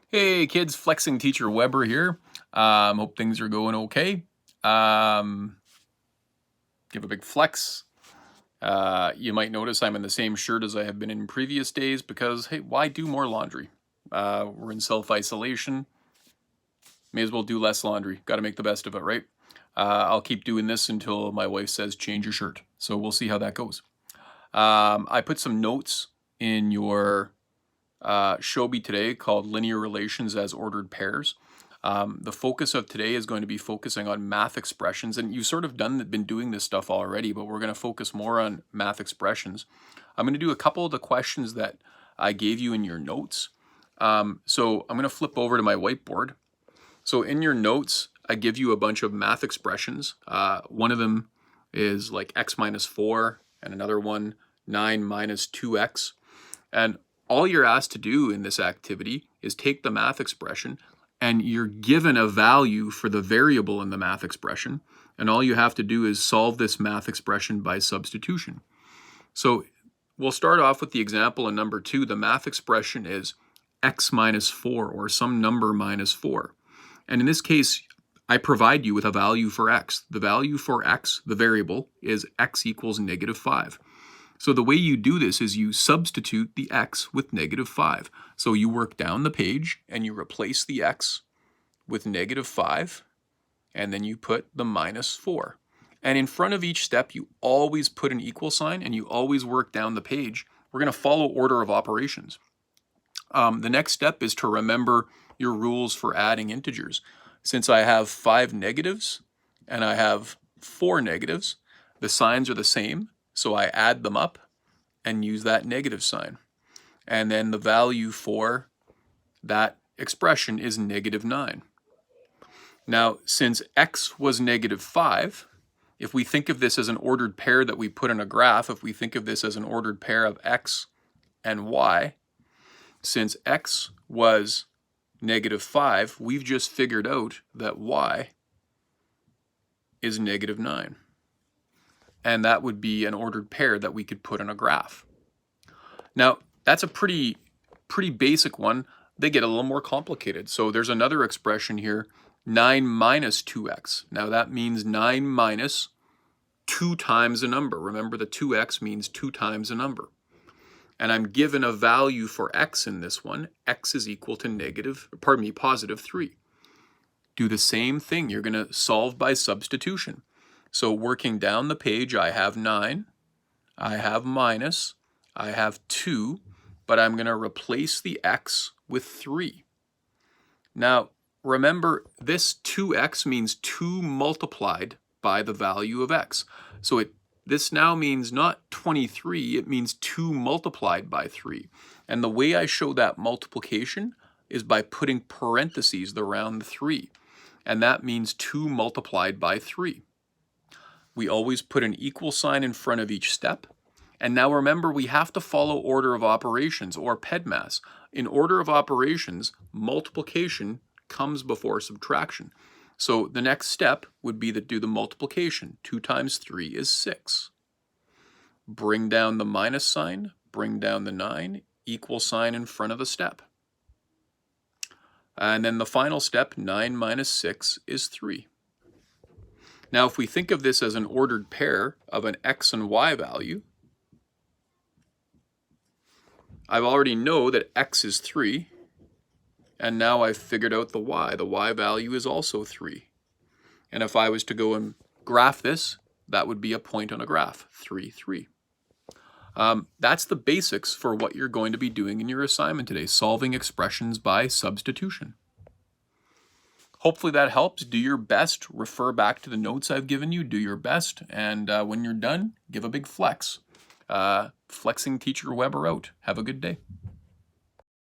Hey kids, Flexing Teacher Weber here. Hope things are going okay. Give a big flex. You might notice I'm in the same shirt as I have been in previous days because, hey, why do more laundry? We're in self-isolation. May as well do less laundry. Got to make the best of it, right? I'll keep doing this until my wife says change your shirt. So we'll see how that goes. I put some notes in your Shobi today called Linear Relations as Ordered Pairs. The focus of today is going to be focusing on math expressions, and you've sort of been doing this stuff already, but we're going to focus more on math expressions. I'm going to do a couple of the questions that I gave you in your notes. So I'm going to flip over to my whiteboard. So in your notes, I give you a bunch of math expressions. One of them is like x minus 4, and another one 9 minus 2x. And all you're asked to do in this activity is take the math expression, and you're given a value for the variable in the math expression, and all you have to do is solve this math expression by substitution. So we'll start off with the example in number 2. The math expression is x minus 4, or some number minus 4. And in this case, I provide you with a value for x. The value for x, the variable, is x equals negative 5. So the way you do this is you substitute the x with negative 5. So you work down the page and you replace the x with negative 5, and then you put the minus 4. And in front of each step, you always put an equal sign and you always work down the page. We're going to follow order of operations. The next step is to remember your rules for adding integers. Since I have 5 negatives and I have 4 negatives, the signs are the same. So I add them up and use that negative sign. And then the value for that expression is negative 9. Now, since x was negative 5, if we think of this as an ordered pair that we put in a graph, if we think of this as an ordered pair of x and y, since x was negative 5, we've just figured out that y is negative 9. And that would be an ordered pair that we could put in a graph. Now, that's a pretty basic one. They get a little more complicated. So there's another expression here, 9 minus 2x. Now that means 9 minus 2 times a number. Remember, the 2x means 2 times a number. And I'm given a value for x in this one. X is equal to positive 3. Do the same thing. You're going to solve by substitution. So working down the page, I have 9, I have minus, I have 2, but I'm going to replace the x with 3. Now, remember, this 2x means 2 multiplied by the value of x. So this now means not 23, it means 2 multiplied by 3. And the way I show that multiplication is by putting parentheses around the 3. And that means 2 multiplied by 3. We always put an equal sign in front of each step. And now remember, we have to follow order of operations, or PEDMAS. In order of operations, multiplication comes before subtraction. So the next step would be to do the multiplication. 2 times 3 is 6. Bring down the minus sign, bring down the 9, equal sign in front of the step. And then the final step, 9 minus 6 is 3. Now, if we think of this as an ordered pair of an x and y value, I already know that x is 3, and now I've figured out the y. The y value is also 3. And if I was to go and graph this, that would be a point on a graph, 3, 3. That's the basics for what you're going to be doing in your assignment today, solving expressions by substitution. Hopefully that helps. Do your best. Refer back to the notes I've given you. Do your best. And when you're done, give a big flex. Flexing Teacher Weber out. Have a good day.